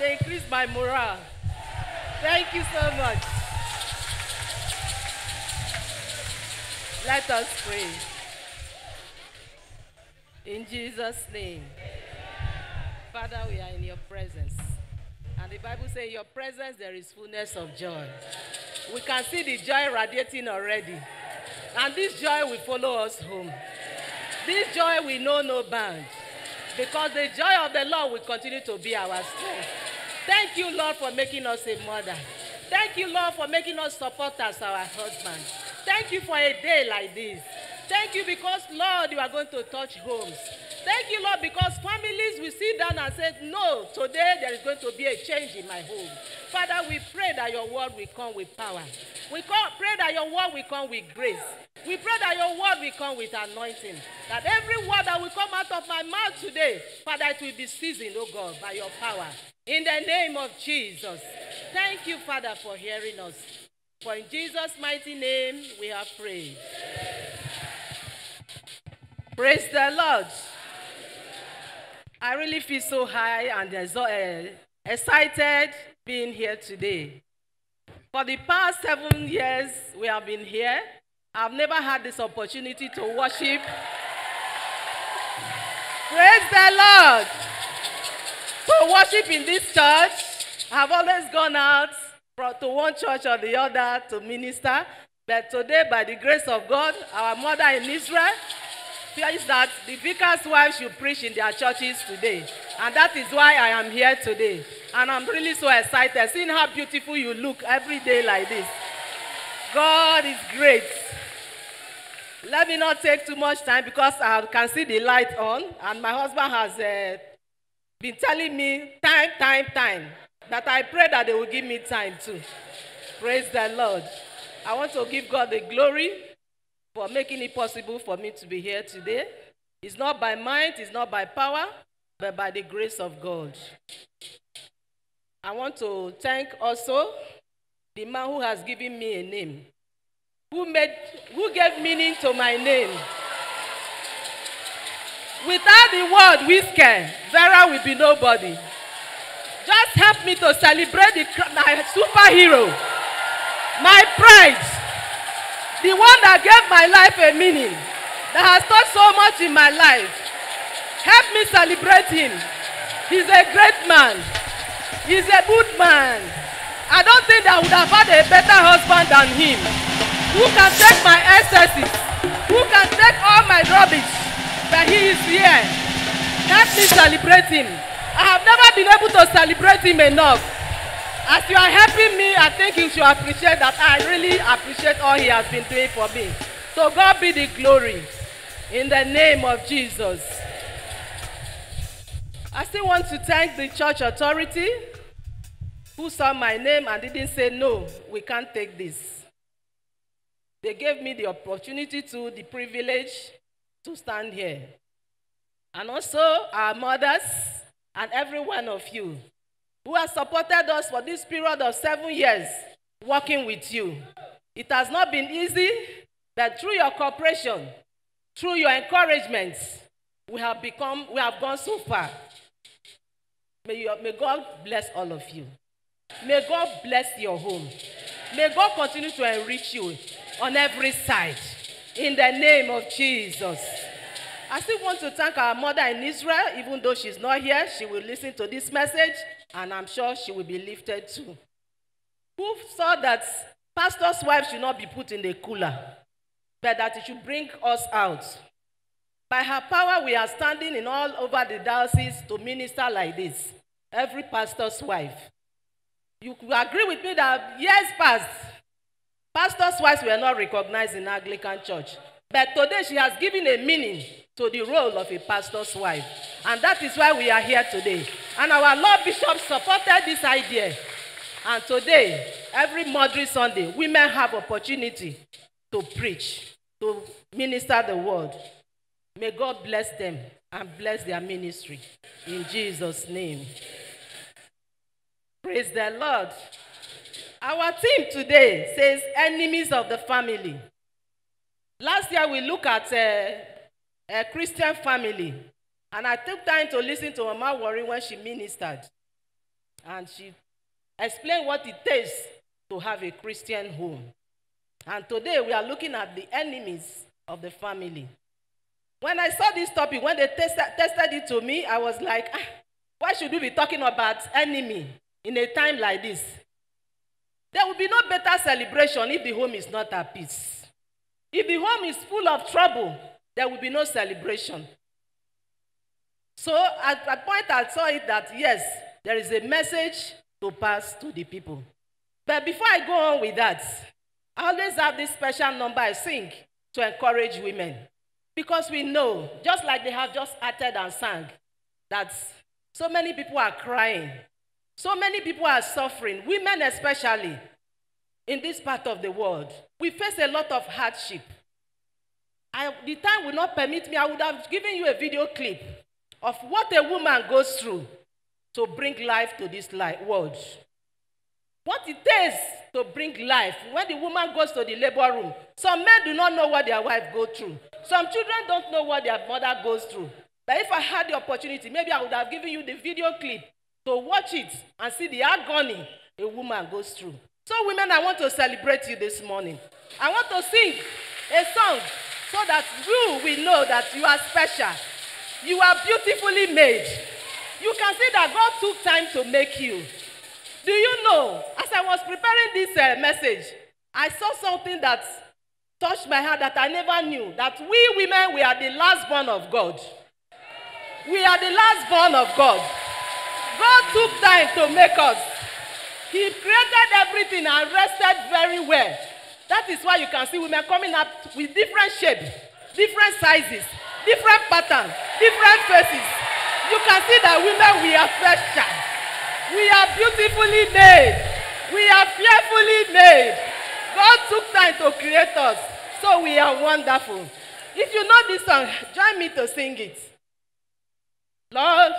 they increase my morale. Thank you so much. Let us pray. In Jesus' name. Father, we are in your presence. And the Bible says, in your presence there is fullness of joy. We can see the joy radiating already. And this joy will follow us home. This joy will know no bound. Because the joy of the Lord will continue to be our strength. Thank you, Lord, for making us a mother. Thank you, Lord, for making us supporters, our husband. Thank you for a day like this. Thank you because, Lord, you are going to touch homes. Thank you, Lord, because families will sit down and say, no, today there is going to be a change in my home. Father, we pray that your word will come with power. We pray that your word will come with grace. We pray that your word will come with anointing. That every word that will come out of my mouth today, Father, it will be seasoned, oh God, by your power. In the name of Jesus. Thank you, Father, for hearing us. For in Jesus' mighty name we have prayed. Praise the Lord. I really feel so high and excited being here today. For the past 7 years we have been here, I've never had this opportunity to worship. Praise the Lord. To worship in this church, I've always gone out to one church or the other to minister. But today, by the grace of God, our mother in Israel feels that the vicar's wife should preach in their churches today. And that is why I am here today. And I'm really so excited, seeing how beautiful you look every day like this. God is great. Let me not take too much time because I can see the light on. And my husband has been telling me time, that I pray that they will give me time too. Praise the Lord. I want to give God the glory for making it possible for me to be here today. It's not by might, it's not by power, but by the grace of God. I want to thank also the man who has given me a name, who gave meaning to my name. Without the word whisker, Vera will be nobody. Just help me to celebrate my superhero, my pride, the one that gave my life a meaning, that has taught so much in my life. Help me celebrate him. He's a great man. He's a good man. I don't think I would have had a better husband than him, who can take my excesses, who can take all my rubbish, but he is here. Help me celebrate him. I have never been able to celebrate him enough. As you are helping me, I think you should appreciate that. I really appreciate all he has been doing for me. So God be the glory. In the name of Jesus. I still want to thank the church authority who saw my name and didn't say, no, we can't take this. They gave me the opportunity the privilege to stand here. And also our mothers and every one of you who has supported us for this period of 7 years working with you. It has not been easy, but through your cooperation, through your encouragement, we have gone so far. May God bless all of you. May God bless your home. May God continue to enrich you on every side. In the name of Jesus. I still want to thank our mother in Israel. Even though she's not here, she will listen to this message, and I'm sure she will be lifted too. Who saw that pastor's wife should not be put in the cooler, but that it should bring us out. By her power, we are standing in all over the diocese to minister like this. Every pastor's wife. You will agree with me that years past, pastors' wives were not recognized in Anglican Church. But today she has given a meaning to the role of a pastor's wife. And that is why we are here today. And our Lord Bishop supported this idea. And today, every Motherly Sunday, women have opportunity to preach, to minister the word. May God bless them and bless their ministry. In Jesus' name. Praise the Lord. Our theme today says, enemies of the family. Last year we looked at a Christian family, and I took time to listen to Mama Worry when she ministered. And she explained what it takes to have a Christian home. And today we are looking at the enemies of the family. When I saw this topic, when they tested it to me, I was like, why should we be talking about enemy in a time like this? There will be no better celebration if the home is not at peace. If the home is full of trouble, there will be no celebration. So at that point I saw it that yes, there is a message to pass to the people. But before I go on with that, I always have this special number I sing to encourage women. Because we know, just like they have just uttered and sang, that so many people are crying. So many people are suffering, women especially, in this part of the world. We face a lot of hardship. The time will not permit me, I would have given you a video clip of what a woman goes through to bring life to this world. What it takes to bring life. When the woman goes to the labor room, some men do not know what their wife goes through. Some children don't know what their mother goes through. But if I had the opportunity, maybe I would have given you the video clip to watch it and see the agony a woman goes through. So women, I want to celebrate you this morning. I want to sing a song so that you will know that you are special. You are beautifully made. You can see that God took time to make you. Do you know, as I was preparing this message, I saw something that touched my heart that I never knew, that we women, we are the last born of God. We are the last born of God. God took time to make us. He created everything and rested very well. That is why you can see women coming up with different shapes, different sizes, different patterns, different faces. You can see that women, we are special. We are beautifully made. We are fearfully made. God took time to create us, so we are wonderful. If you know this song, join me to sing it. Lord,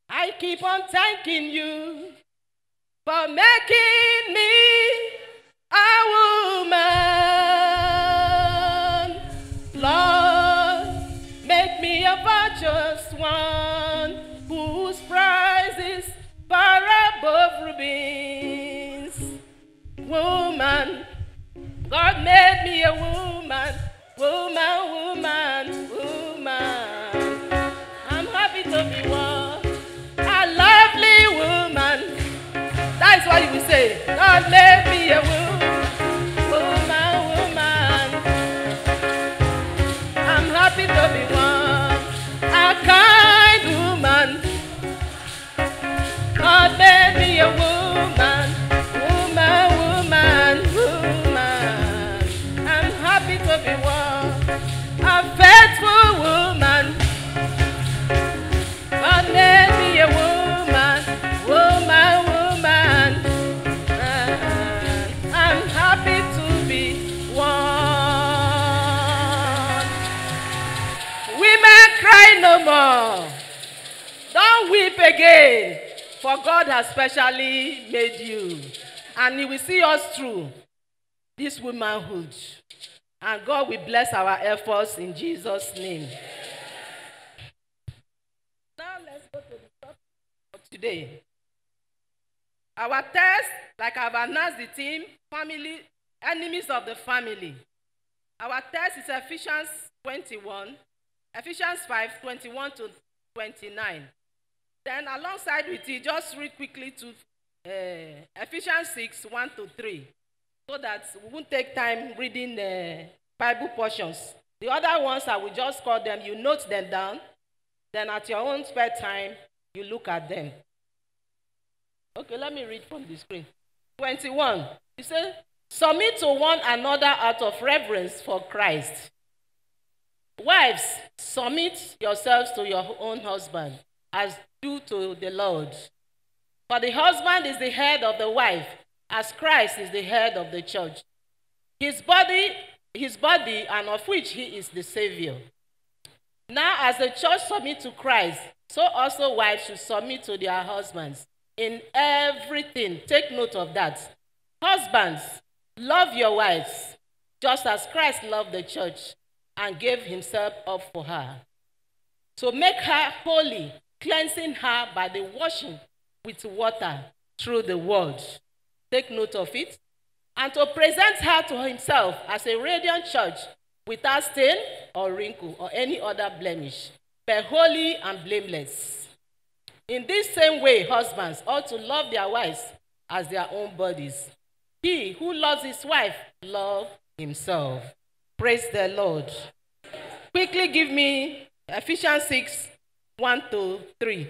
I keep on thanking you for making me a woman. Lord, make me a virtuous one whose prize is far above rubies. Woman, God made me a woman, woman, woman, woman. I'm happy to be one, a lovely woman. That is what you will say. God made me a woman, woman, woman. I'm happy to be one, a kind woman. God made me a woman, woman, woman, woman. I'm happy to be one, a faithful woman. God made me a woman, woman, woman. I'm happy to be one. Women, cry no more. Don't weep again. For God has specially made you. And He will see us through this womanhood. And God will bless our efforts in Jesus' name. Now let's go to the topic of today. Our text, like I've announced the theme, family, enemies of the family. Our text is Ephesians 21, Ephesians 5, 21 to 29. Then alongside with it, just read quickly to Ephesians 6, 1 to 3, so that we won't take time reading the Bible portions. The other ones, I will just call them, you note them down, then at your own spare time, you look at them. Okay, let me read from the screen. 21, it says, submit to one another out of reverence for Christ. Wives, submit yourselves to your own husband, as due to the Lord. For the husband is the head of the wife, as Christ is the head of the church, his body, and of which he is the Savior. Now, as the church submits to Christ, so also wives should submit to their husbands in everything. Take note of that. Husbands, love your wives, just as Christ loved the church and gave himself up for her. So make her holy, cleansing her by the washing with water through the word. Take note of it. And to present her to himself as a radiant church without stain or wrinkle or any other blemish, but holy and blameless. In this same way, husbands ought to love their wives as their own bodies. He who loves his wife loves himself. Praise the Lord. Quickly give me Ephesians 6, 1-3.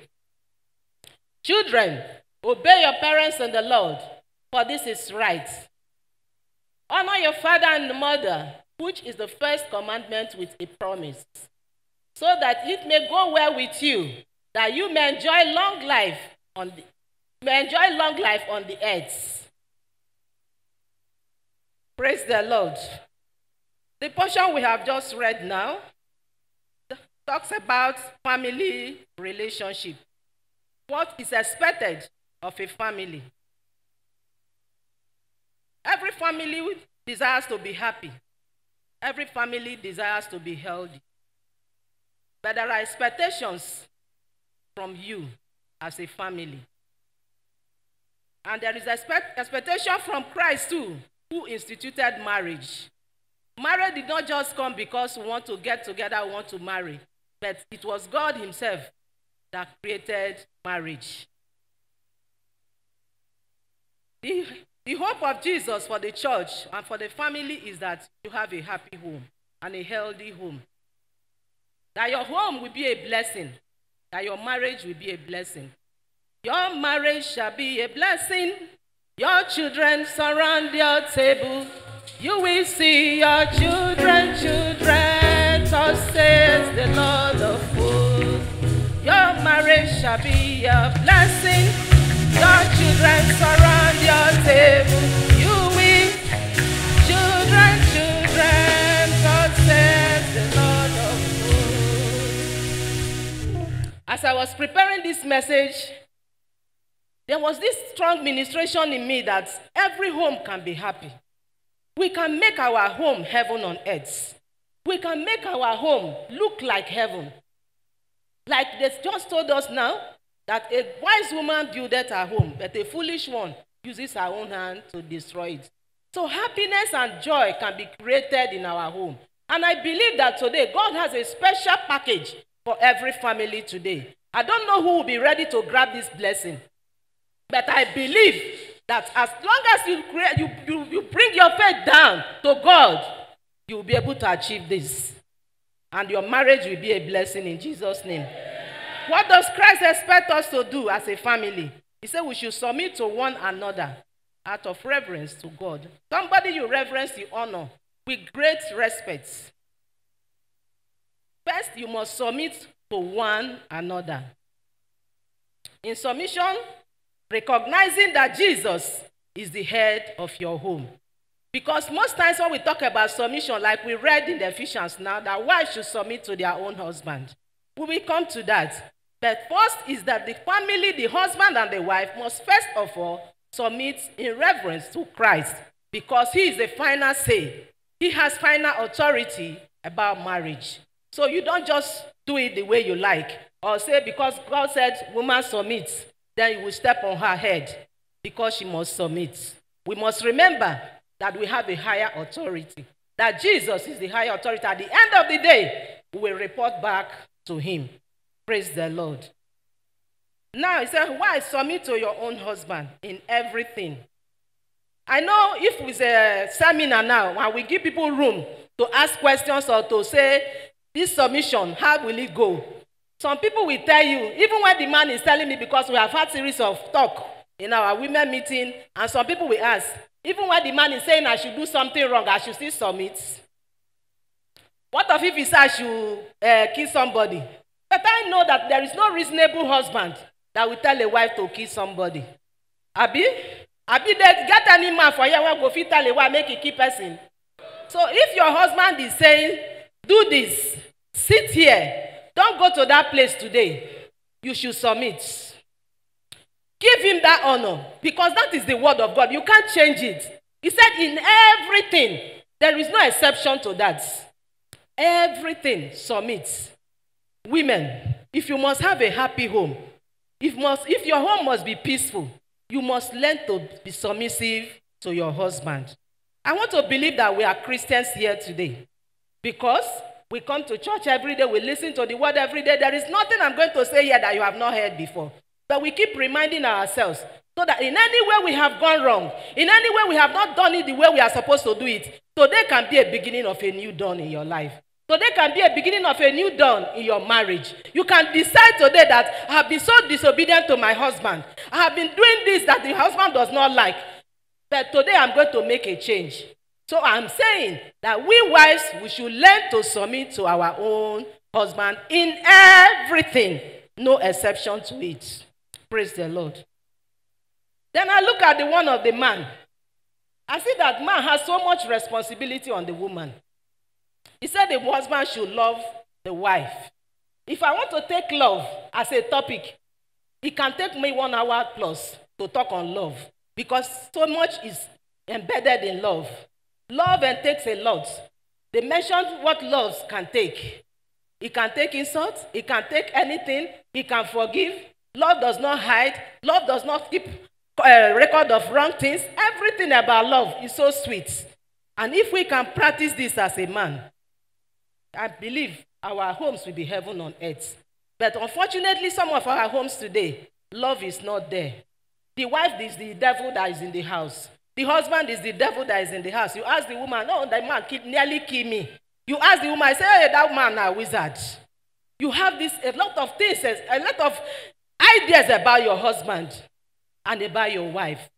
Children, obey your parents in the Lord, for this is right. Honor your father and mother, which is the first commandment with a promise, so that it may go well with you, that you may enjoy long life on the earth. Praise the Lord. The portion we have just read now talks about family relationship. What is expected of a family? Every family desires to be happy. Every family desires to be healthy. But there are expectations from you as a family. And there is expectation from Christ too, who instituted marriage. Marriage did not just come because we want to get together, we want to marry. But it was God himself that created marriage. The hope of Jesus for the church and for the family is that you have a happy home and a healthy home. That your home will be a blessing. That your marriage will be a blessing. Your marriage shall be a blessing. Your children surround your table. You will see your children, thus says the Lord of hosts. Your marriage shall be a blessing. Your children surround your table. You will, children, thus says the Lord of hosts. As I was preparing this message, there was this strong ministration in me that every home can be happy. We can make our home heaven on earth. We can make our home look like heaven. Like they just told us now, that a wise woman buildeth her home, but a foolish one uses her own hand to destroy it. So happiness and joy can be created in our home. And I believe that today, God has a special package for every family today. I don't know who will be ready to grab this blessing. But I believe that as long as you bring your faith down to God, you will be able to achieve this. And your marriage will be a blessing in Jesus' name. What does Christ expect us to do as a family? He said we should submit to one another out of reverence to God. Somebody you reverence, you honor with great respect. First, you must submit to one another. In submission, recognizing that Jesus is the head of your home. Because most times when we talk about submission, like we read in the Ephesians now, that wives should submit to their own husband. We will come to that. But first is that the family, the husband and the wife, must first of all submit in reverence to Christ, because he is the final say. He has final authority about marriage. So you don't just do it the way you like, or say because God said woman submits, then you will step on her head because she must submit. We must remember that we have a higher authority, that Jesus is the higher authority. At the end of the day, we will report back to him. Praise the Lord. Now, he said, why submit to your own husband in everything? I know if it's a seminar now, and we give people room to ask questions or to say, this submission, how will it go? Some people will tell you, even when the man is telling me, because we have had series of talk in our women meeting, and some people will ask, even when the man is saying I should do something wrong, I should still submit. What if he says I should kill somebody? But I know that there is no reasonable husband that will tell a wife to kill somebody. Abi they get any man for you when go fit tell a wife make a kill person. So if your husband is saying, do this, sit here, don't go to that place today, you should submit. Give him that honor, because that is the word of God. You can't change it. He said in everything, there is no exception to that. Everything submits. Women, if you must have a happy home, If your home must be peaceful, you must learn to be submissive to your husband. I want to believe that we are Christians here today because we come to church every day, we listen to the word every day. There is nothing I'm going to say here that you have not heard before. But we keep reminding ourselves so that in any way we have gone wrong, in any way we have not done it the way we are supposed to do it, today can be a beginning of a new dawn in your life. Today can be a beginning of a new dawn in your marriage. You can decide today that I have been so disobedient to my husband. I have been doing this that the husband does not like. But today I'm going to make a change. So I'm saying that we wives, we should learn to submit to our own husband in everything. No exception to it. Praise the Lord. Then I look at the one of the man. I see that man has so much responsibility on the woman. He said the husband should love the wife. If I want to take love as a topic, it can take me 1 hour plus to talk on love because so much is embedded in love. Love takes a lot. They mentioned what love can take. It can take insults. It can take anything. It can forgive. Love does not hide. Love does not keep a record of wrong things. Everything about love is so sweet. And if we can practice this as a man, I believe our homes will be heaven on earth. But unfortunately, some of our homes today, love is not there. The wife is the devil that is in the house. The husband is the devil that is in the house. You ask the woman, oh, that man nearly killed me. You ask the woman, I say, hey, that man is a wizard. You have a lot of things, a lot of ideas about your husband and about your wife.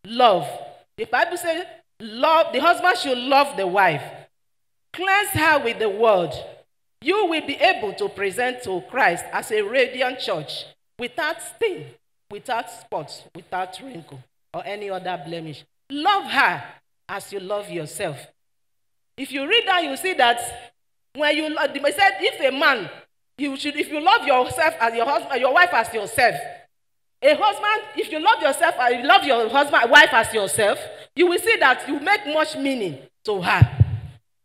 Love. The Bible says, love, the husband should love the wife. Cleanse her with the word. You will be able to present to Christ as a radiant church without stain, without spots, without wrinkle, or any other blemish. Love her as you love yourself. If you read that, you see that when you love, they said, if a man, if you love yourself as your husband, your wife as yourself, a husband, if you love yourself, you love your husband, wife as yourself, you will see that you make much meaning to her.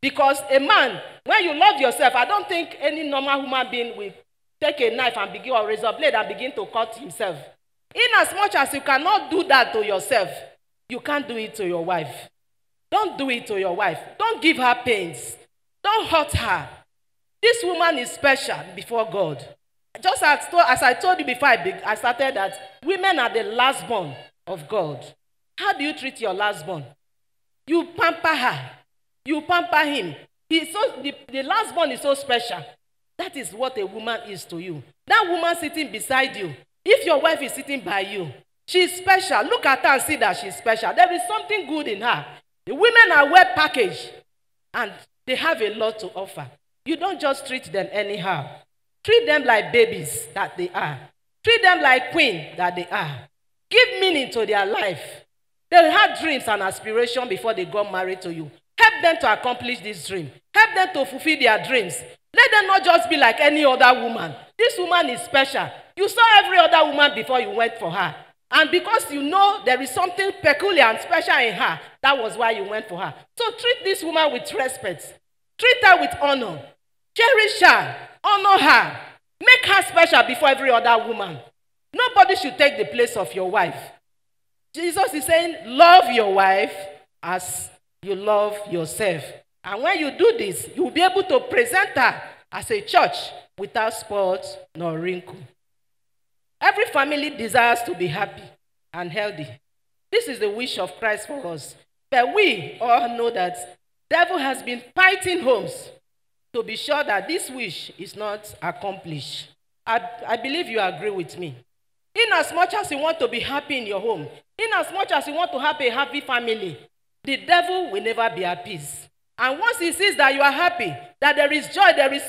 Because a man, when you love yourself, I don't think any normal human being will take a knife and begin, or razor blade and begin to cut himself. In as much as you cannot do that to yourself, you can't do it to your wife. Don't do it to your wife. Don't give her pains. Don't hurt her. This woman is special before God. Just as I told you before I started that women are the last born of God. How do you treat your last born? You pamper her. You pamper him. The last born is so special. That is what a woman is to you. That woman sitting beside you, if your wife is sitting by you, she's special. Look at her and see that she's special. There is something good in her. The women are well packaged and they have a lot to offer. You don't just treat them anyhow. Treat them like babies that they are. Treat them like queen that they are. Give meaning to their life. They had dreams and aspirations before they got married to you. Help them to accomplish this dream. Help them to fulfill their dreams. Let them not just be like any other woman. This woman is special. You saw every other woman before you went for her. And because you know there is something peculiar and special in her, that was why you went for her. So treat this woman with respect. Treat her with honor. Cherish her. Honor her. Make her special before every other woman. Nobody should take the place of your wife. Jesus is saying, love your wife as you love yourself. And when you do this, you will be able to present her as a church without spot nor wrinkle. Every family desires to be happy and healthy. This is the wish of Christ for us. But we all know that the devil has been fighting homes to be sure that this wish is not accomplished. I believe you agree with me. In as much as you want to be happy in your home, in as much as you want to have a happy family, the devil will never be at peace. And once he sees that you are happy, that there is joy, there is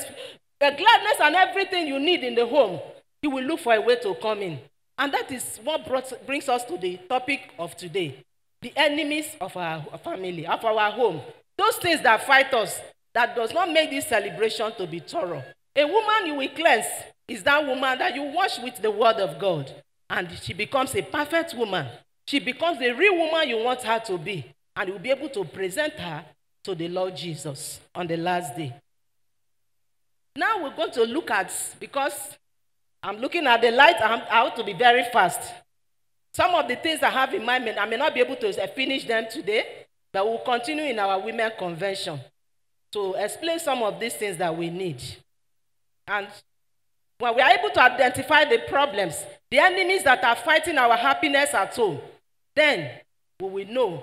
a gladness and everything you need in the home, he will look for a way to come in. And that is what brings us to the topic of today. The enemies of our family, of our home. Those things that fight us, that does not make this celebration to be thorough. A woman you will cleanse is that woman that you wash with the word of God. And she becomes a perfect woman. She becomes the real woman you want her to be. And you'll be able to present her to the Lord Jesus on the last day. Now we're going to look at, because I'm looking at the light. I have to be very fast. Some of the things I have in mind, I may not be able to finish them today, but we'll continue in our women convention to explain some of these things that we need. And when we are able to identify the problems, the enemies that are fighting our happiness at home, then we will know,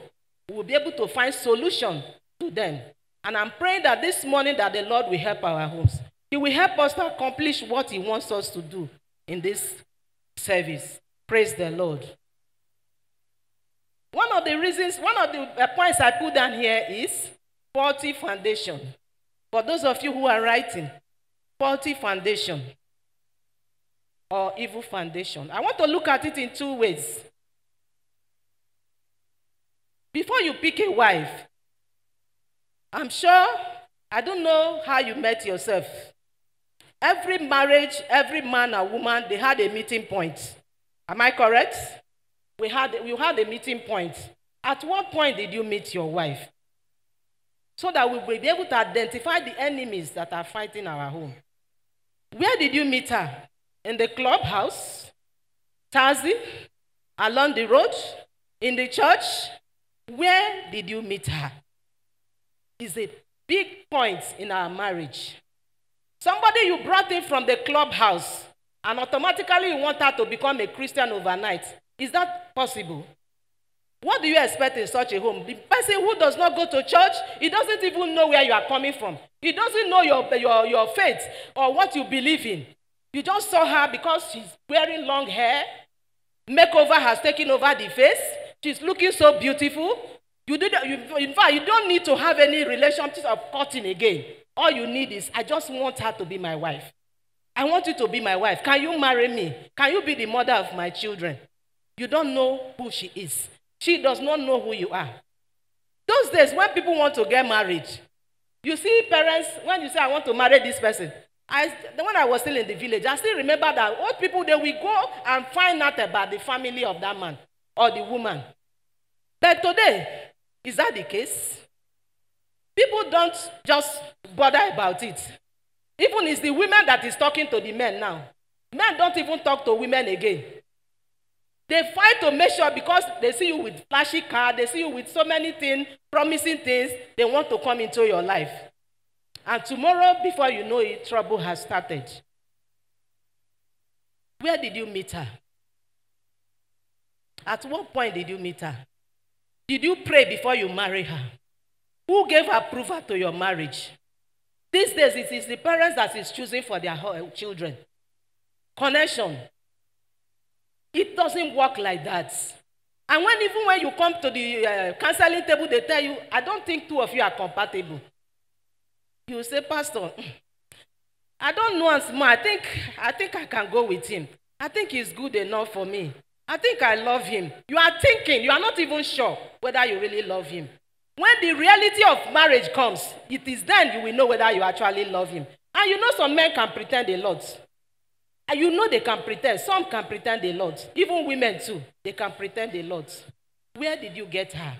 we will be able to find solution to them. And I'm praying that this morning that the Lord will help our homes. He will help us to accomplish what he wants us to do in this service. Praise the Lord. One of the points I put down here is faulty foundation. For those of you who are writing, faulty foundation or evil foundation. I want to look at it in two ways. Before you pick a wife, I'm sure, I don't know how you met yourself. Every marriage, every man and woman, they had a meeting point. Am I correct? You had a meeting point. At what point did you meet your wife? So that we will be able to identify the enemies that are fighting our home. Where did you meet her? In the clubhouse? Taxi? Along the road? In the church? Where did you meet her? Is a big point in our marriage. Somebody you brought in from the clubhouse and automatically you want her to become a Christian overnight. Is that possible? What do you expect in such a home? The person who does not go to church, he doesn't even know where you are coming from. He doesn't know your faith or what you believe in. You just saw her because she's wearing long hair. Makeover has taken over the face. She's looking so beautiful. In fact, you don't need to have any relationship of courting again. All you need is, I just want her to be my wife. I want you to be my wife. Can you marry me? Can you be the mother of my children? You don't know who she is. She does not know who you are. Those days when people want to get married, you see parents, when you say, I want to marry this person. When I was still in the village, I still remember that old people, they will go and find out about the family of that man or the woman. But today, is that the case? People don't just bother about it. Even it's the women that is talking to the men now. Men don't even talk to women again. They fight to make sure because they see you with flashy car, they see you with so many things, promising things, they want to come into your life. And tomorrow, before you know it, trouble has started. Where did you meet her? At what point did you meet her? Did you pray before you marry her? Who gave approval to your marriage? These days, it is the parents that is choosing for their children. Connection. It doesn't work like that. And even when you come to the counseling table, they tell you, I don't think two of you are compatible. You say, Pastor, I don't know as much. I think I can go with him. I think he's good enough for me. I think I love him. You are thinking, you are not even sure whether you really love him. When the reality of marriage comes, it is then you will know whether you actually love him. And you know some men can pretend a lot. And you know they can pretend. Some can pretend a lot. Even women too, they can pretend a lot. Where did you get her?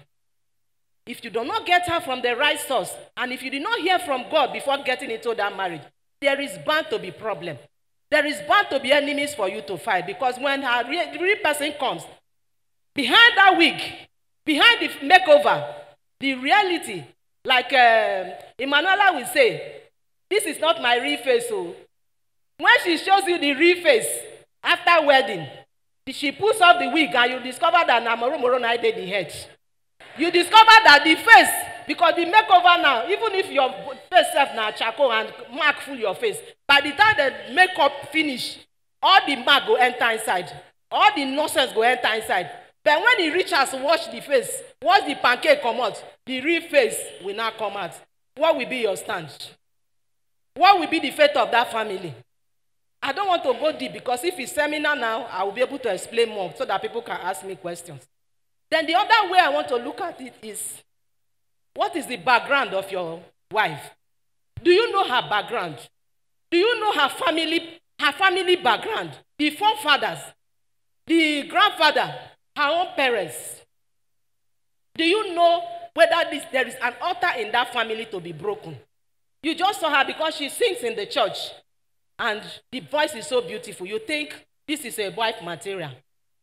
If you do not get her from the right source, and if you did not hear from God before getting into that marriage, there is bound to be problem. There is bound to be enemies for you to fight. Because when her real person comes, behind that wig, behind the makeover, the reality, like Emanuela will say, this is not my real face. So when she shows you the real face after wedding, she puts off the wig and you discover that Namoro did the head. You discover that the face, because the makeover now, even if your face self now charcoal and mark full your face, by the time the makeup finish, all the mark go enter inside. All the nonsense go enter inside. But when he reaches to wash the face, once the pancake come out, the real face will not come out. What will be your stand? What will be the fate of that family? I don't want to go deep because if it's seminar now, I will be able to explain more so that people can ask me questions. Then the other way I want to look at it is, what is the background of your wife? Do you know her background? Do you know her family background? The forefathers, the grandfather, her own parents. Do you know whether there is an altar in that family to be broken? You just saw her because she sings in the church. and the voice is so beautiful, you think this is a wife material.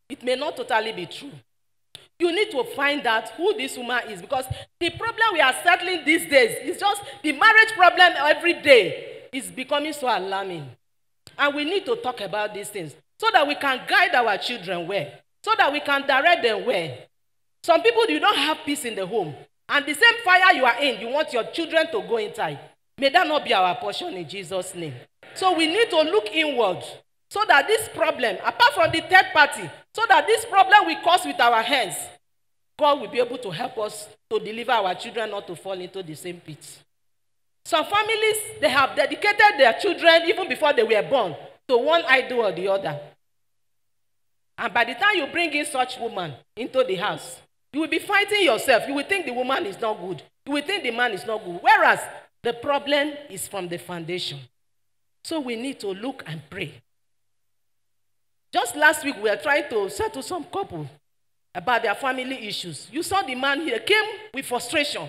It may not totally be true. You need to find out who this woman is, because the problem we are settling these days is just the marriage problem every day is becoming so alarming. And we need to talk about these things so that we can guide our children well, so that we can direct them well. Some people, you don't have peace in the home, and the same fire you are in, you want your children to go inside. May that not be our portion in Jesus' name. So we need to look inward so that this problem, apart from the third party, so that this problem we cause with our hands, God will be able to help us to deliver our children not to fall into the same pit. Some families, they have dedicated their children even before they were born to one idol or the other. And by the time you bring in such woman into the house, you will be fighting yourself. You will think the woman is not good. You will think the man is not good. Whereas the problem is from the foundation. So we need to look and pray. Just last week, we were trying to settle some couple about their family issues. You saw the man here came with frustration.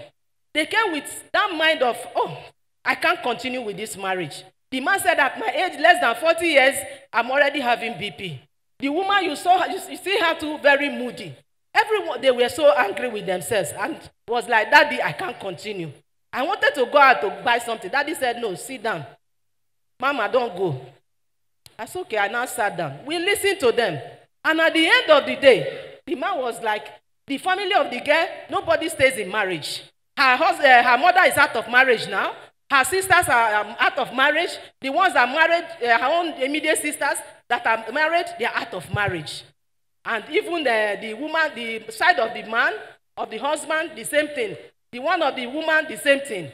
They came with that mind of, oh, I can't continue with this marriage. The man said, at my age, less than 40 years, I'm already having BP. The woman you saw, you see her too, very moody. Everyone, they were so angry with themselves and was like, Daddy, I can't continue. I wanted to go out to buy something. Daddy said, no, sit down. Mama, don't go. I said, okay, I now sat down. We listened to them. And at the end of the day, the man was like, the family of the girl, nobody stays in marriage. Her mother is out of marriage now. Her sisters are out of marriage. The ones that are married, her own immediate sisters that are married, they are out of marriage. And even the woman, the side of the man, of the husband, the same thing. The one of the woman, the same thing.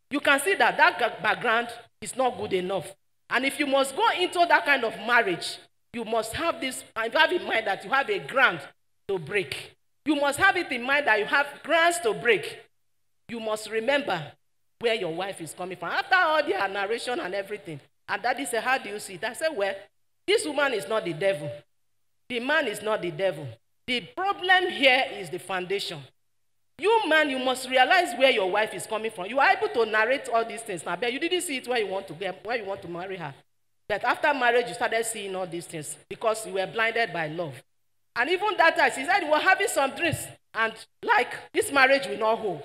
You can see that that background is not good enough. And if you must go into that kind of marriage, you must have this, and have in mind that you have a ground to break. You must have it in mind that you have grounds to break. You must remember where your wife is coming from. After all the narration and everything, and Daddy said, how do you see it? I said, well, this woman is not the devil. The man is not the devil. The problem here is the foundation. You man, you must realize where your wife is coming from. You are able to narrate all these things. Now, but you didn't see it where you want to marry her. But after marriage, you started seeing all these things because you were blinded by love. And even that time, he said, you were having some drinks, and like, this marriage will not hold.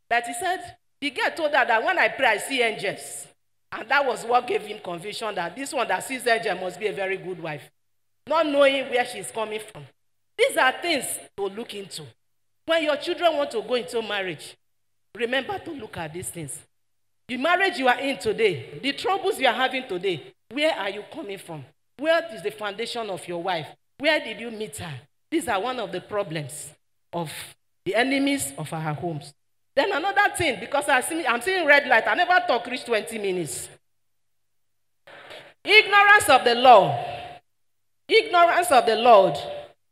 But he said, the girl told her that when I pray, I see angels. And that was what gave him conviction that this one that sees angels must be a very good wife. Not knowing where she's coming from. These are things to look into. When your children want to go into marriage, remember to look at these things. The marriage you are in today, the troubles you are having today, where are you coming from? Where is the foundation of your wife? Where did you meet her? These are one of the problems of the enemies of our homes. Then another thing, because I'm seeing red light, I never talk reach 20 minutes. Ignorance of the law. Ignorance of the Lord.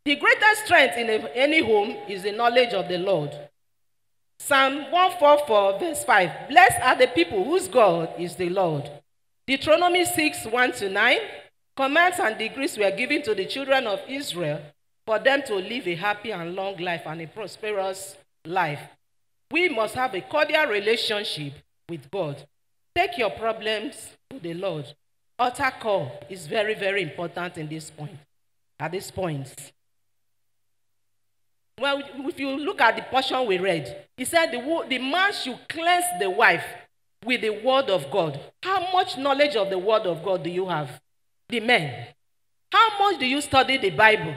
The greatest strength in any home is the knowledge of the Lord. Psalm 144 verse 5. Blessed are the people whose God is the Lord. Deuteronomy 6, 1-9. Commands and decrees were given to the children of Israel for them to live a happy and long life and a prosperous life. We must have a cordial relationship with God. Take your problems to the Lord. Altar call is very, very important in this point. At this point. Well, if you look at the portion we read, he said the man should cleanse the wife with the word of God. How much knowledge of the word of God do you have? The men. How much do you study the Bible?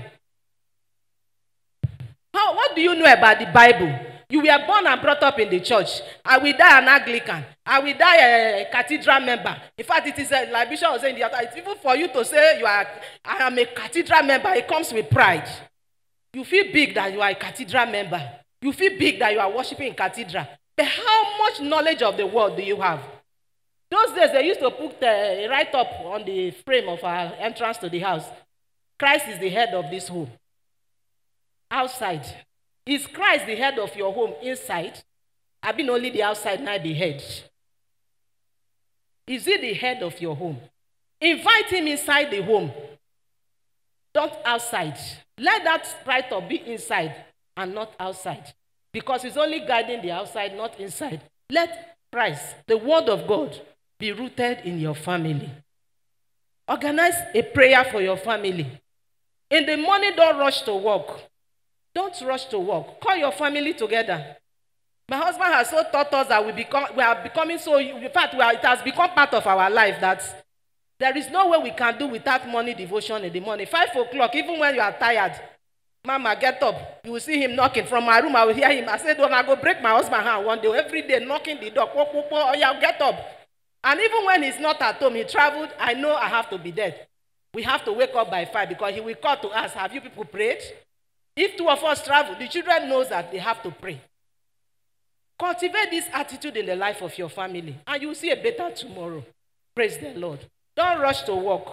What do you know about the Bible? You were born and brought up in the church. I will die an Anglican. I will die a cathedral member. In fact, it is like Bishop was saying the other. It's even for you to say I am a cathedral member. It comes with pride. You feel big that you are a cathedral member. You feel big that you are worshiping in cathedral. But how much knowledge of the word do you have? Those days they used to put a write-up on the frame of our entrance to the house. Christ is the head of this home. Outside. Is Christ the head of your home inside? I've been only the outside, not the head. Is he the head of your home? Invite him inside the home. Not outside. Let that write-up be inside and not outside. Because he's only guiding the outside, not inside. Let Christ, the word of God, be rooted in your family. Organize a prayer for your family. In the morning, don't rush to work. Don't rush to work. Call your family together. My husband has so taught us that we are becoming so, in fact, it has become part of our life that there is no way we can do without morning devotion in the morning. 5 o'clock, even when you are tired, Mama, get up. You will see him knocking. From my room, I will hear him. I said, when I go break my husband's hand one day, every day knocking the door. Oh, yeah, get up. And even when he's not at home, he traveled, I know I have to be there. We have to wake up by 5 because he will call to us, have you people prayed? If 2 of us travel, the children knows that they have to pray. Cultivate this attitude in the life of your family, and you will see a better tomorrow. Praise the Lord. Don't rush to work.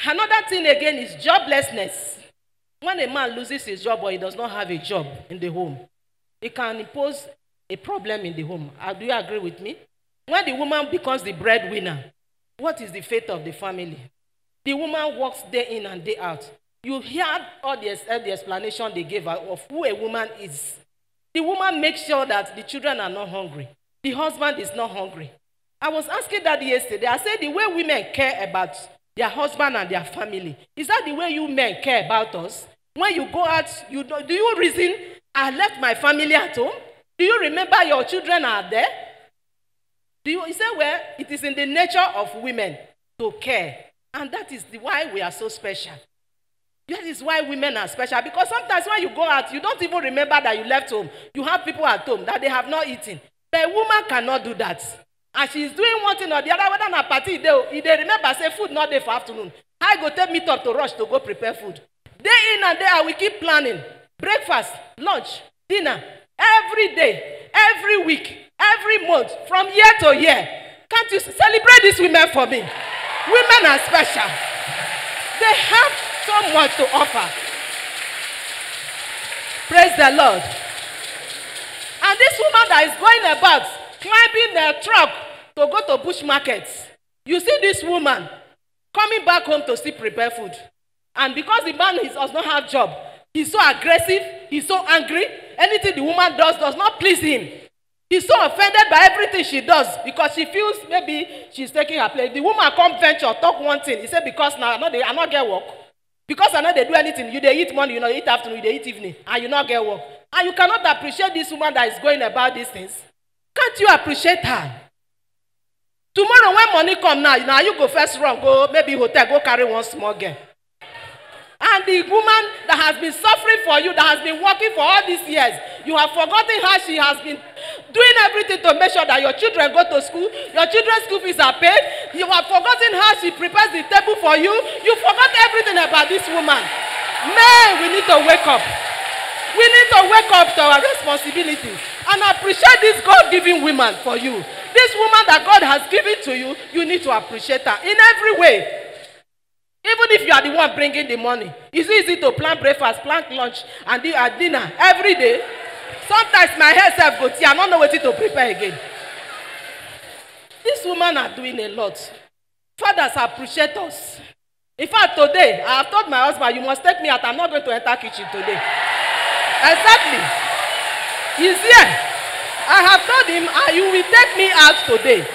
Another thing again is joblessness. When a man loses his job or he does not have a job in the home, it can impose a problem in the home. Do you agree with me? When the woman becomes the breadwinner, what is the fate of the family? The woman works day in and day out. You heard all the explanation they gave of who a woman is. The woman makes sure that the children are not hungry. The husband is not hungry. I was asking Daddy yesterday, I said the way women care about their husband and their family, is that the way you men care about us? When you go out, do you reason, I left my family at home? Do you remember your children are there? He said, well, it is in the nature of women to care. And that is why we are so special. That is why women are special. Because sometimes when you go out, you don't even remember that you left home. You have people at home that they have not eaten. But a woman cannot do that. And she is doing one thing or the other, whether on a party, they remember, say, food not there for afternoon. I go take meet up to rush to go prepare food. Day in and day out, we keep planning. Breakfast, lunch, dinner, every day, every week, every month, from year to year. Can't you celebrate these women for me? Women are special. They have so much to offer. Praise the Lord. And this woman that is going about, climbing the truck to go to bush markets. You see this woman coming back home to still prepare food. And because the man does not have job, he's so aggressive, he's so angry, anything the woman does not please him. He's so offended by everything she does because she feels maybe she's taking her place. The woman come venture, talk one thing. He said, because now I not get work. Because I know they do anything. You they eat morning, you eat afternoon, you eat evening, and you not get work. And you cannot appreciate this woman that is going about these things. Can't you appreciate her? Tomorrow when money come now you go first run, go maybe hotel, go carry one small girl. And the woman that has been suffering for you, that has been working for all these years, you have forgotten how she has been doing everything to make sure that your children go to school, your children's school fees are paid. You have forgotten how she prepares the table for you. You forgot everything about this woman. Men, we need to wake up. We need to wake up to our responsibilities and appreciate this God-given woman for you. This woman that God has given to you, you need to appreciate her in every way. Even if you are the one bringing the money, it's easy to plan breakfast, plan lunch, and dinner every day. Sometimes my hair self goes, I don't know what to prepare again. These women are doing a lot. Fathers appreciate us. In fact, today, I have told my husband, you must take me out. I'm not going to enter kitchen today. Exactly. He's here. I have told him, you will take me out today.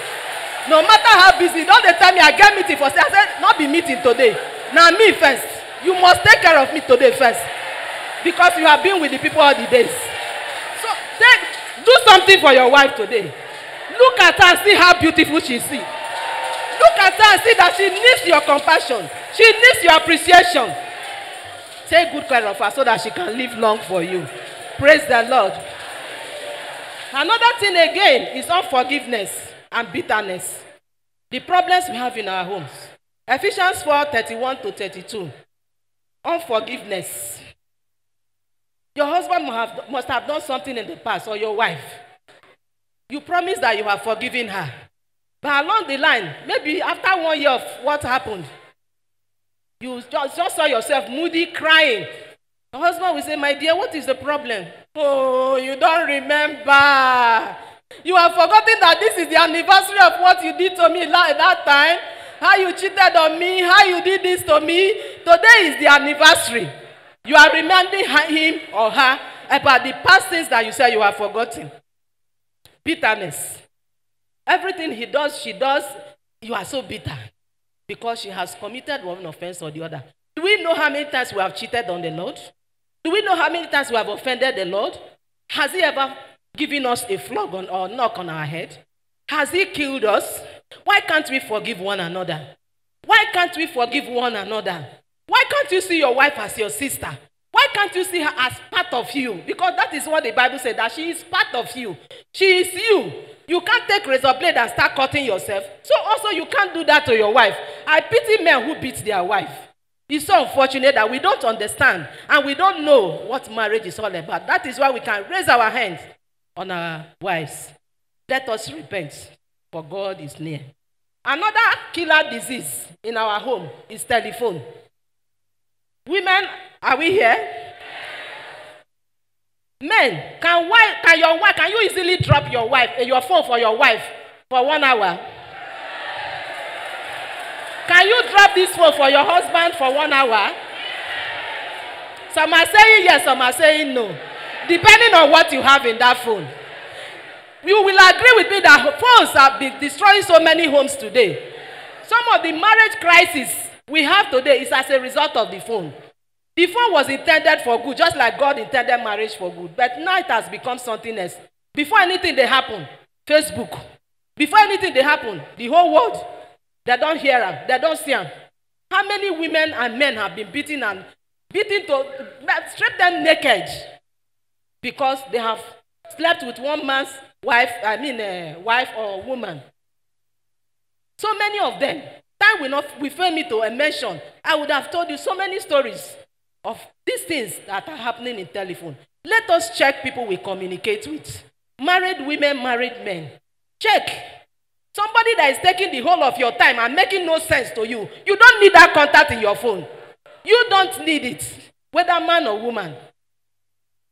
No matter how busy, don't they tell me I get meeting for say. I said, not be meeting today. Now me first. You must take care of me today first. Because you have been with the people all the days. So do something for your wife today. Look at her and see how beautiful she is. Look at her and see that she needs your compassion. She needs your appreciation. Take good care of her so that she can live long for you. Praise the Lord. Another thing again is unforgiveness and bitterness. The problems we have in our homes. Ephesians 4:31-32. Unforgiveness. Your husband must have done something in the past, or your wife. You promise that you have forgiven her. But along the line, maybe after 1 year of what happened, you just saw yourself moody, crying. Your husband will say, my dear, what is the problem? Oh, you don't remember. You have forgotten that this is the anniversary of what you did to me at that time. How you cheated on me, how you did this to me. Today is the anniversary. You are reminding him or her about the past things that you said you have forgotten. Bitterness. Everything he does, she does, you are so bitter. because she has committed one offense or the other. Do we know how many times we have cheated on the Lord? Do we know how many times we have offended the Lord? Has he ever given us a flog or knock on our head? Has he killed us? Why can't we forgive one another? Why can't we forgive one another? Why can't you see your wife as your sister? Why can't you see her as part of you? Because that is what the Bible said, that she is part of you. She is you. You can't take razor blade and start cutting yourself. So also you can't do that to your wife. I pity men who beat their wife. It's so unfortunate that we don't understand and we don't know what marriage is all about. That is why we can raise our hands on our wives. Let us repent, for God is near. Another killer disease in our home is telephone. Women, are we here? Men, can you easily drop your phone for your wife for 1 hour? Can you drop this phone for your husband for 1 hour? Some are saying yes, some are saying no. Depending on what you have in that phone. You will agree with me that phones have been destroying so many homes today. Some of the marriage crises we have today is as a result of the phone. The phone was intended for good, just like God intended marriage for good. But now it has become something else. Before anything they happen, Facebook. Before anything they happen, the whole world, they don't hear them, they don't see them. How many women and men have been beaten to strip them naked because they have slept with one man's wife, wife or woman. So many of them. Time will not refer me to a mention. I would have told you so many stories of these things that are happening in telephone. Let us check people we communicate with. Married women, married men. Check. Somebody that is taking the whole of your time and making no sense to you. You don't need that contact in your phone. You don't need it, whether man or woman.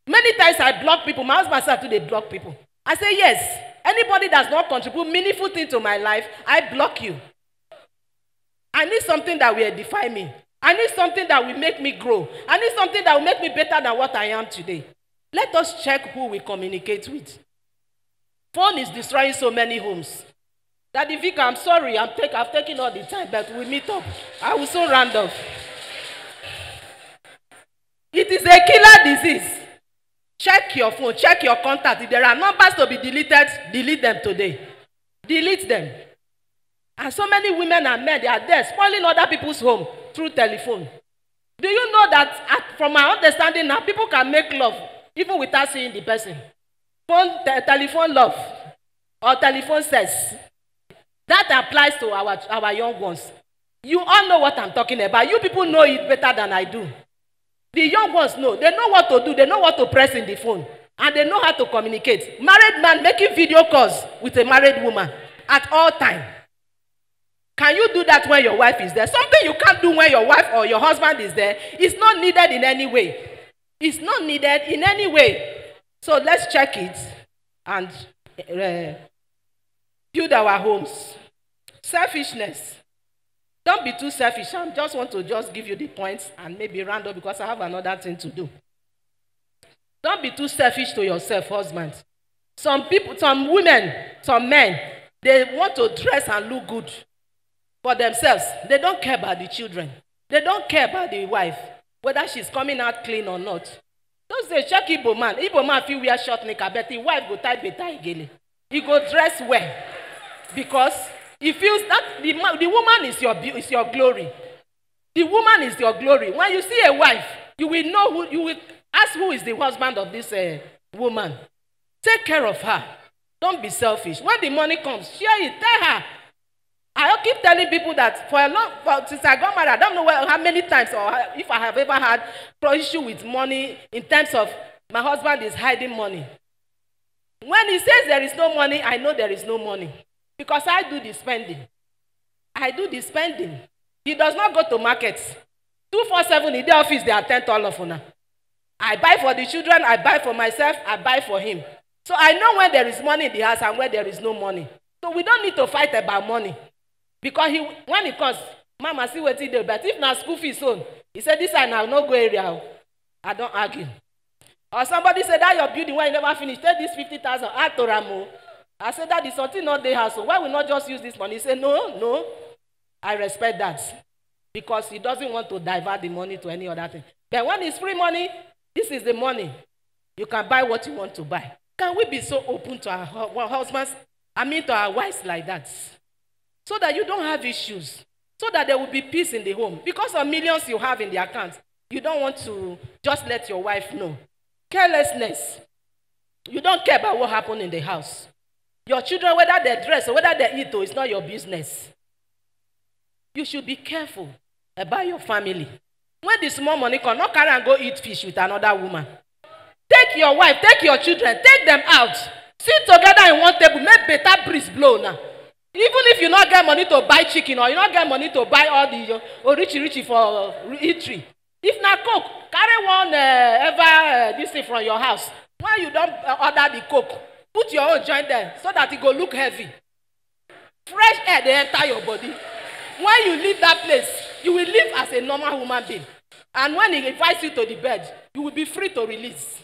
Many times I block people. My husband said to they block people. I say, yes, anybody that does not contribute meaningful thing to my life, I block you. I need something that will edify me. I need something that will make me grow. I need something that will make me better than what I am today. Let us check who we communicate with. Phone is destroying so many homes. Daddy Vic, I'm sorry, I've taken all the time, but we meet up. I will soon round off. It is a killer disease. Check your phone, check your contact. If there are numbers to be deleted, delete them today. Delete them. And so many women and men, they are there spoiling other people's home through telephone. Do you know that from my understanding now, people can make love even without seeing the person? Telephone love or telephone sex. That applies to our young ones. You all know what I'm talking about. You people know it better than I do. The young ones know. They know what to do. They know what to press in the phone. And they know how to communicate. Married man making video calls with a married woman at all time. Can you do that when your wife is there? Something you can't do when your wife or your husband is there. It's not needed in any way. It's not needed in any way. So let's check it and build our homes. Selfishness. Don't be too selfish. I just want to give you the points and maybe round up because I have another thing to do. Don't be too selfish to yourself, husband. Some people, some women, some men, they want to dress and look good for themselves. They don't care about the children. They don't care about the wife, whether she's coming out clean or not. Don't say, check Igbo man. Igbo man feel wear short knicker, but the wife go tie better again. He go dress well. Because he feels that the woman is your glory. The woman is your glory. When you see a wife, you will know you will ask who is the husband of this woman. Take care of her. Don't be selfish. When the money comes, share it. Tell her. I keep telling people that since I got married, I don't know how many times or if I have ever had issue with money in terms of my husband is hiding money. When he says there is no money, I know there is no money. Because I do the spending. I do the spending. He does not go to markets. 247 in the office, they attend to all of them. I buy for the children, I buy for myself, I buy for him. So I know when there is money in the house and when there is no money. So we don't need to fight about money. Because when it comes, Mama, see what he do. But if not school fees on, he said, this I now no go area. I don't argue. Or somebody said, that your building, why you never finished? Take this 50,000, add to Ramo. I said, that is something not the house. So why we not just use this money? He said, no. I respect that because he doesn't want to divert the money to any other thing. But when it's free money, this is the money. You can buy what you want to buy. Can we be so open to our husbands, to our wives like that? So that you don't have issues. So that there will be peace in the home. Because of millions you have in the account, you don't want to just let your wife know. Carelessness. You don't care about what happened in the house. Your children, whether they dress or whether they eat, it's not your business. You should be careful about your family. When the small money come, not carry and go eat fish with another woman. Take your wife, take your children, take them out. Sit together in one table, make better breeze blow now. Even if you not get money to buy chicken or you not get money to buy all the richy for eatery. If not coke, carry one this thing from your house. Why you don't order the coke? Put your own joint there so that it go look heavy. Fresh air they enter your body. When you leave that place, you will live as a normal human being. And when he invites you to the bed, you will be free to release.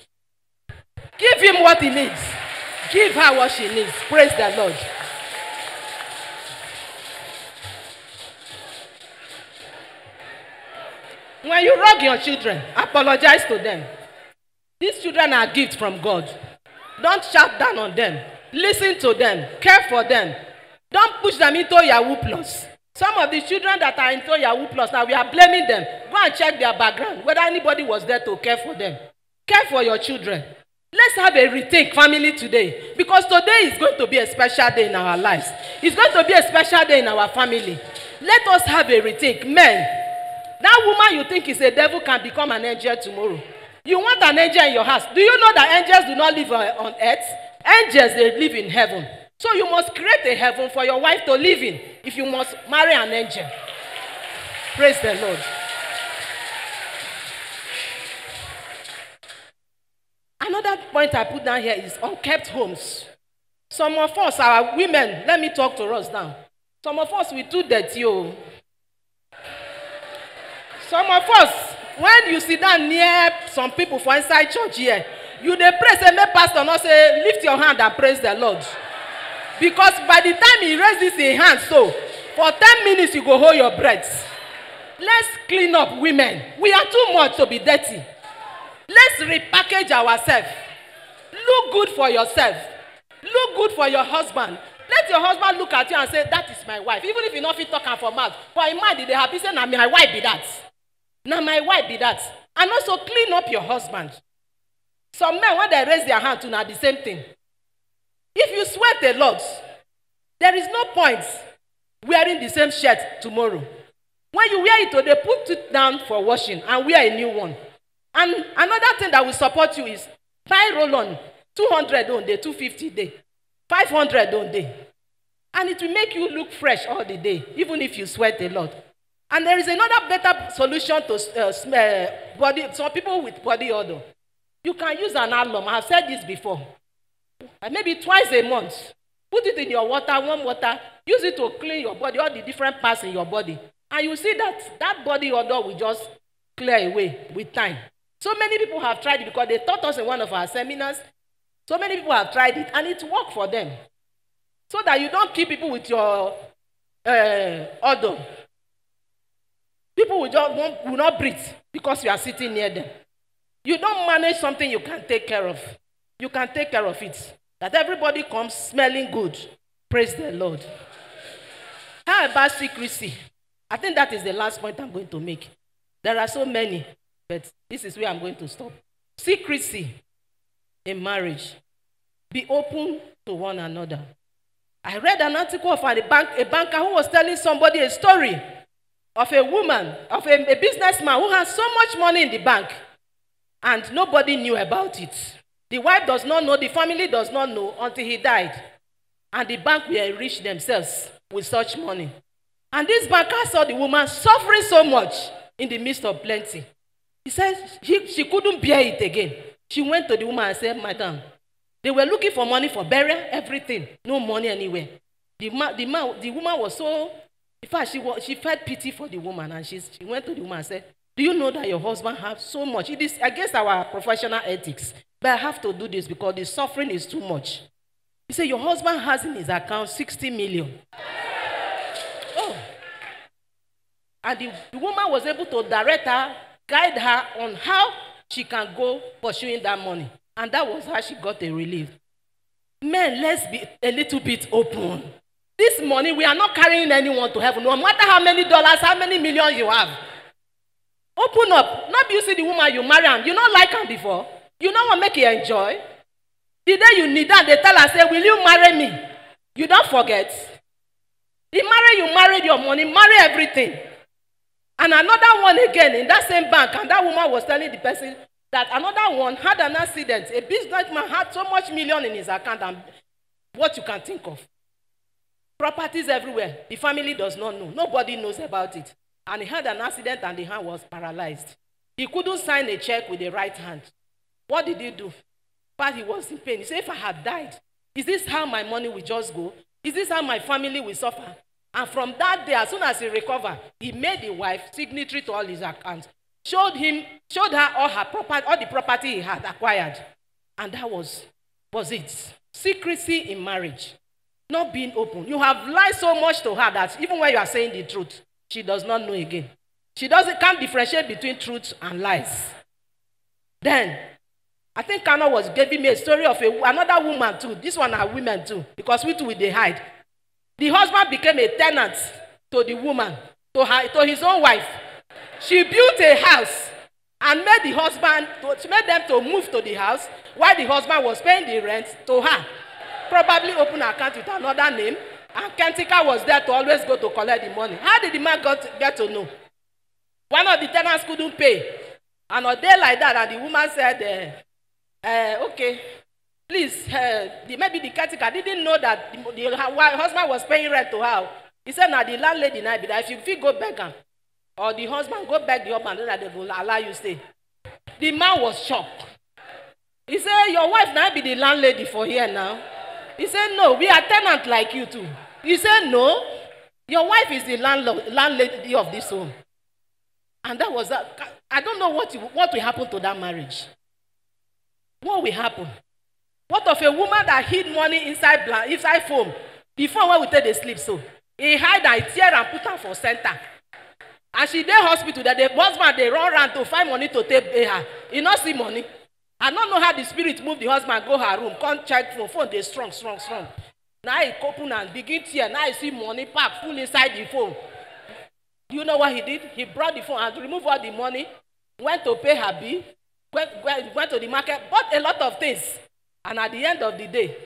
Give him what he needs. Give her what she needs. Praise the Lord. When you rug your children, apologize to them. These children are gifts from God. Don't shout down on them. Listen to them. Care for them. Don't push them into Yahoo Plus. Some of the children that are into Yahoo Plus, now we are blaming them. Go and check their background, whether anybody was there to care for them. Care for your children. Let's have a rethink family today. Because today is going to be a special day in our lives. It's going to be a special day in our family. Let us have a rethink. Men, that woman you think is a devil can become an angel tomorrow. You want an angel in your house. Do you know that angels do not live on earth? Angels, they live in heaven. So you must create a heaven for your wife to live in if you must marry an angel. Praise the Lord. Another point I put down here is unkept homes. Some of us, our women, let me talk to us now. Some of us, we do that, yo. Some of us, when you sit down near some people for inside church here, you dey pray, say, make pastor not say, lift your hand and praise the Lord. Because by the time he raises his hand, so, for 10 minutes you go hold your breath. Let's clean up women. We are too much to be dirty. Let's repackage ourselves. Look good for yourself. Look good for your husband. Let your husband look at you and say, that is my wife. Even if you not fit talking for mouth. For in mind, they happy say, now my wife be that. Now my wife be that. And also clean up your husband. Some men, when they raise their hand to now the same thing. If you sweat a lot, there is no point wearing the same shirt tomorrow. When you wear it today, put it down for washing and wear a new one. And another thing that will support you is buy roll-on, 200 on day, 250 day, 500 on day. And it will make you look fresh all the day, even if you sweat a lot. And there is another better solution to body. Some people with body odor. You can use an alum. I have said this before. Maybe twice a month. Put it in your water, warm water. Use it to clean your body, all the different parts in your body. And you see that body odor will just clear away with time. So many people have tried it because they taught us in one of our seminars. So many people have tried it and it worked for them. So that you don't keep people with your odor. People will not breathe because you are sitting near them. You don't manage something you can take care of. You can take care of it. That everybody comes smelling good. Praise the Lord. How about secrecy? I think that is the last point I'm going to make. There are so many, but this is where I'm going to stop. Secrecy in marriage. Be open to one another. I read an article of a banker who was telling somebody a story of a woman, of a businessman who has so much money in the bank and nobody knew about it. The wife does not know, the family does not know until he died. And the bank will enrich themselves with such money. And this banker saw the woman suffering so much in the midst of plenty. He said she couldn't bear it again. She went to the woman and said, Madam, they were looking for money for burial, everything. No money anywhere. The woman was so, in fact, she felt pity for the woman. And she went to the woman and said, do you know that your husband has so much? It is against our professional ethics. But I have to do this because the suffering is too much. He said, your husband has in his account 60 million. Oh, And the woman was able to direct her, guide her on how she can go pursuing that money. And that was how she got a relief. Men, let's be a little bit open. This money, we are not carrying anyone to heaven. No matter how many dollars, how many millions you have. Open up. Not you see the woman you marry him. You don't like him before. You don't want to make you enjoy. The day you need that, they tell her, say, will you marry me? You don't forget. You married your money, marry everything. And another one again in that same bank, and that woman was telling the person that another one had an accident. A businessman had so much million in his account, and what you can think of. Properties everywhere. The family does not know. Nobody knows about it. And he had an accident and the hand was paralyzed. He couldn't sign a check with the right hand. What did he do? But he was in pain. He said, if I had died, is this how my money will just go? Is this how my family will suffer? And from that day, as soon as he recovered, he made the wife signatory to all his accounts. Showed her all the property he had acquired. And that was it. Secrecy in marriage. Not being open. You have lied so much to her that even when you are saying the truth, she does not know again. She can't differentiate between truth and lies. Then, I think Kano was giving me a story of another woman too. This one are women too, because we too they hide. The husband became a tenant to the woman, to his own wife. She built a house and made them to move to the house while the husband was paying the rent to her. Probably open an account with another name, and Kentika was there to always go to collect the money. How did the man get to know? One of the tenants couldn't pay. And a day like that, and the woman said, okay, please, maybe the caretaker didn't know that the husband was paying rent to her. He said, now the landlady, if you go beg her, or the husband go beg the husband, that they will allow you stay. The man was shocked. He said, your wife now be the landlady for here now. He said, no, we are tenants like you too. He said, no, your wife is the landlady of this home. And that was that. I don't know what will happen to that marriage. What will happen? What of a woman that hid money inside foam? The foam where we take the sleep so. He hide and tear and put her for center. And she dey hospital that the husband they run around to find money to take her. He not see money. I don't know how the spirit move the husband go her room. Come check phone they strong. Now he open and begin tear. Now he see money pack full inside the phone. Do you know what he did? He brought the phone and removed all the money, went to pay her bill, went to the market, bought a lot of things. And at the end of the day,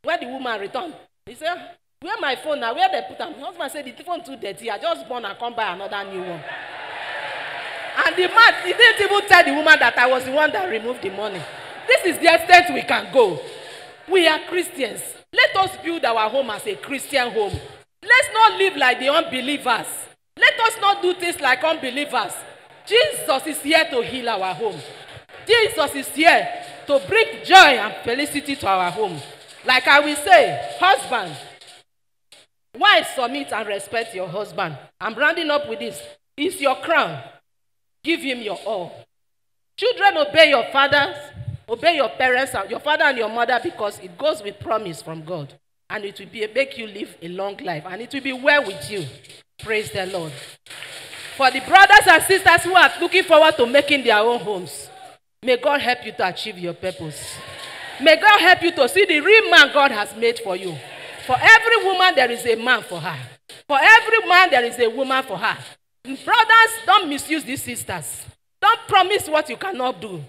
when the woman returned, he said, where my phone now? Where they put them? My husband said, the phone too dirty. I just born and come buy another new one. And the man, he didn't even tell the woman that I was the one that removed the money. This is the extent we can go. We are Christians. Let us build our home as a Christian home. Let's not live like the unbelievers. Let us not do things like unbelievers. Jesus is here to heal our home. Jesus is here to bring joy and felicity to our home. Like I will say, husband, wives, submit and respect your husband. I'm rounding up with this. It's your crown. Give him your all. Children, obey your fathers, obey your parents, your father and your mother, because it goes with promise from God. And it will make you live a long life. And it will be well with you. Praise the Lord. For the brothers and sisters who are looking forward to making their own homes, may God help you to achieve your purpose. May God help you to see the real man God has made for you. For every woman, there is a man for her. For every man, there is a woman for her. Brothers, don't misuse these sisters. Don't promise what you cannot do.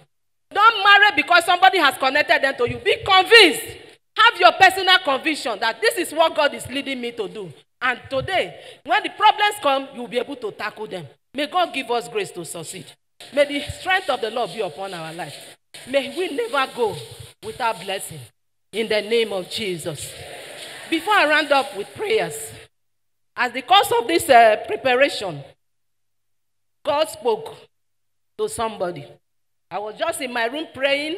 Don't marry because somebody has connected them to you. Be convinced. Have your personal conviction that this is what God is leading me to do. And today, when the problems come, you'll be able to tackle them. May God give us grace to succeed. May the strength of the Lord be upon our life. May we never go without blessing. In the name of Jesus. Before I round up with prayers, as the course of this preparation, God spoke to somebody. I was just in my room praying,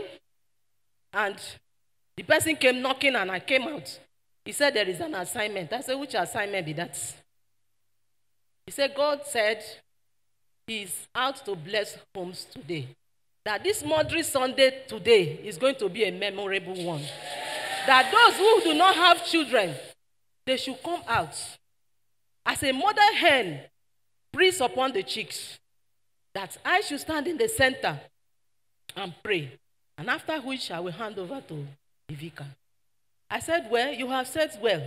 and the person came knocking, and I came out. He said, there is an assignment. I said, which assignment be that? He said, God said he's out to bless homes today. That this Mother's Sunday today is going to be a memorable one. That those who do not have children, they should come out. As a mother hen breathe upon the cheeks, that I should stand in the center and pray. And after which I will hand over to the vicar. I said, well, you have said well,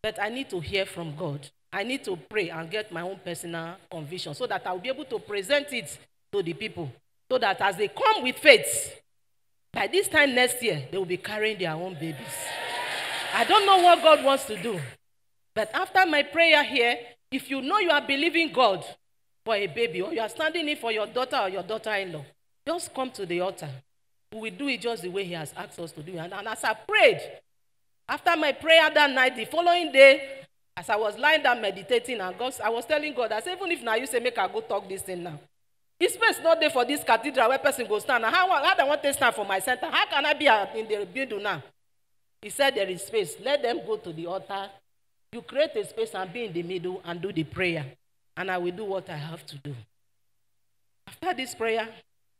but I need to hear from God. I need to pray and get my own personal conviction so that I will be able to present it to the people. So that as they come with faith, by this time next year, they will be carrying their own babies. I don't know what God wants to do. But after my prayer here, if you know you are believing God for a baby, or you are standing in for your daughter or your daughter-in-law, just come to the altar. We will do it just the way he has asked us to do it. And as I prayed, after my prayer that night, the following day, as I was lying down meditating, and I was telling God, I said, even if now you say, make I go talk this thing now. This space not there for this cathedral where person go stand. How do I want to stand for my center? How can I be in the building now? He said there is space. Let them go to the altar. You create a space and be in the middle and do the prayer. And I will do what I have to do. After this prayer,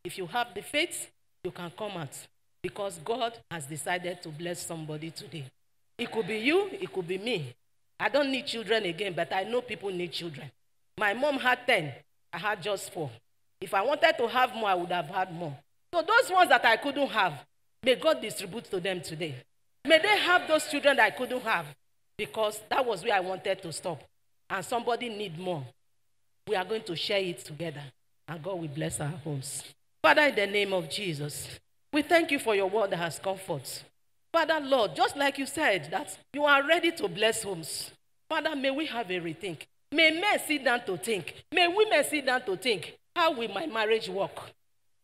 if you have the faith, you can come out. Because God has decided to bless somebody today. It could be you, it could be me. I don't need children again, but I know people need children. My mom had 10. I had just 4. If I wanted to have more, I would have had more. So those ones that I couldn't have, may God distribute to them today. May they have those children that I couldn't have, because that was where I wanted to stop. And somebody need more. We are going to share it together, and God will bless our homes. Father, in the name of Jesus, we thank you for your word that has come forth. Father, Lord, just like you said, that you are ready to bless homes. Father, may we have a rethink. May men sit down to think. May women sit down to think, how will my marriage work?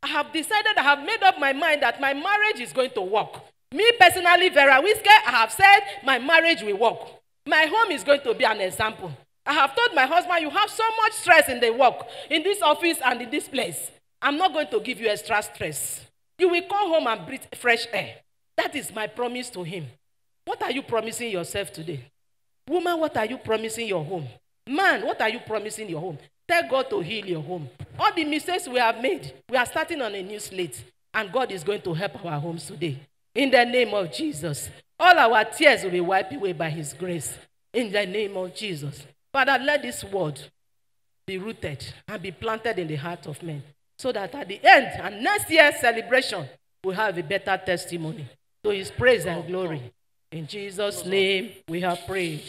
I have decided, I have made up my mind that my marriage is going to work. Me personally, Vera Whiskey, I have said my marriage will work. My home is going to be an example. I have told my husband, you have so much stress in the work, in this office and in this place. I'm not going to give you extra stress. You will come home and breathe fresh air. That is my promise to him. What are you promising yourself today? Woman, what are you promising your home? Man, what are you promising your home? Tell God to heal your home. All the mistakes we have made, we are starting on a new slate. And God is going to help our homes today. In the name of Jesus. All our tears will be wiped away by his grace. In the name of Jesus. Father, let this word be rooted and be planted in the heart of men. So that at the end and next year's celebration, we'll have a better testimony. To his praise and glory. In Jesus' name we have prayed.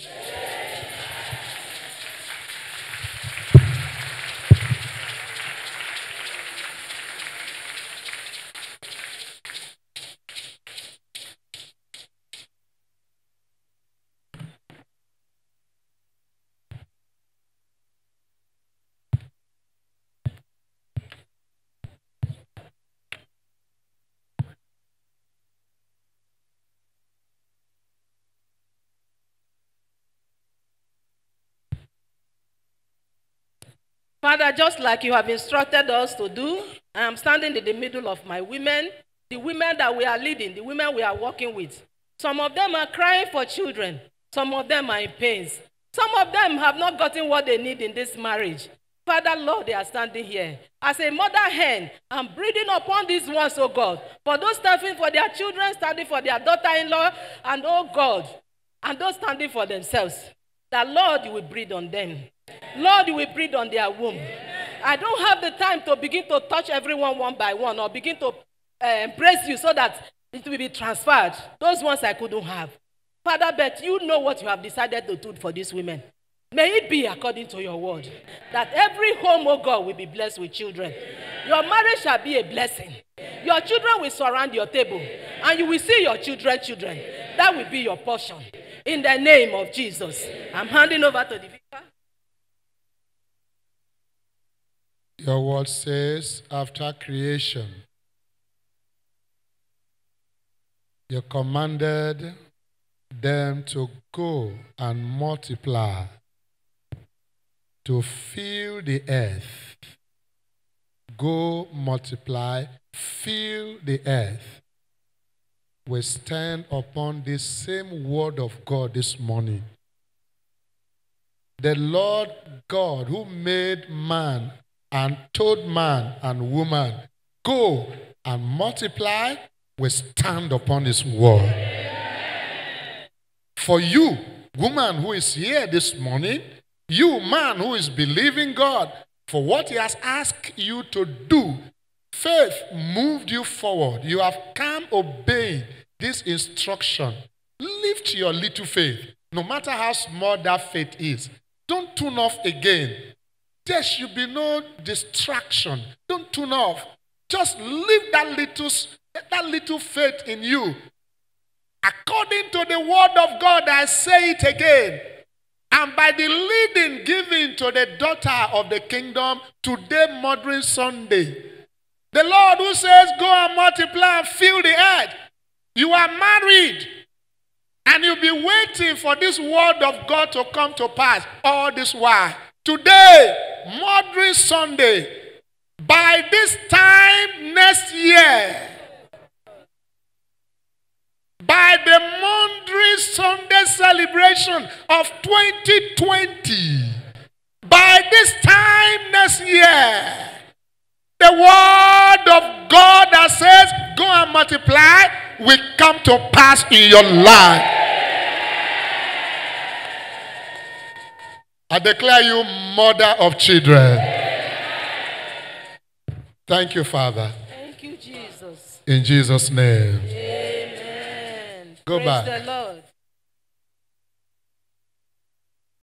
Father, just like you have instructed us to do, I am standing in the middle of my women, the women that we are leading, the women we are working with. Some of them are crying for children. Some of them are in pains. Some of them have not gotten what they need in this marriage. Father, Lord, they are standing here. As a mother hen, I'm breathing upon these ones, oh God. For those standing for their children, standing for their daughter-in-law, and oh God, and those standing for themselves. That, Lord, you will breathe on them. Lord, you will breathe on their womb. I don't have the time to begin to touch everyone one by one or begin to embrace you so that it will be transferred. Those ones I couldn't have. Father, but you know what you have decided to do for these women. May it be according to your word. That every home, oh God, will be blessed with children. Your marriage shall be a blessing. Your children will surround your table. And you will see your children. That will be your portion. In the name of Jesus. I'm handing over to the vicar. Your word says, after creation, you commanded them to go and multiply, to fill the earth. Go, multiply, fill the earth. We stand upon this same word of God this morning. The Lord God who made man and told man and woman, go and multiply, we stand upon his word. For you, woman who is here this morning, You, man who is believing God for what he has asked you to do, faith moved you forward. You have come obeying this instruction. Lift your little faith, no matter how small that faith is. Don't tune off again. There should be no distraction. Don't tune off. Just leave that little faith in you. According to the word of God, I say it again. And by the leading given to the daughter of the kingdom, today, Mothering Sunday, the Lord who says, go and multiply and fill the earth. You are married. And you'll be waiting for this word of God to come to pass all this while. Today, Mothering Sunday, by this time next year, by the Mothering Sunday celebration of 2020, by this time next year, the word of God that says, go and multiply, will come to pass in your life. I declare you mother of children. Thank you, Father. Thank you, Jesus. In Jesus' name. Amen. Go Praise back. the Lord.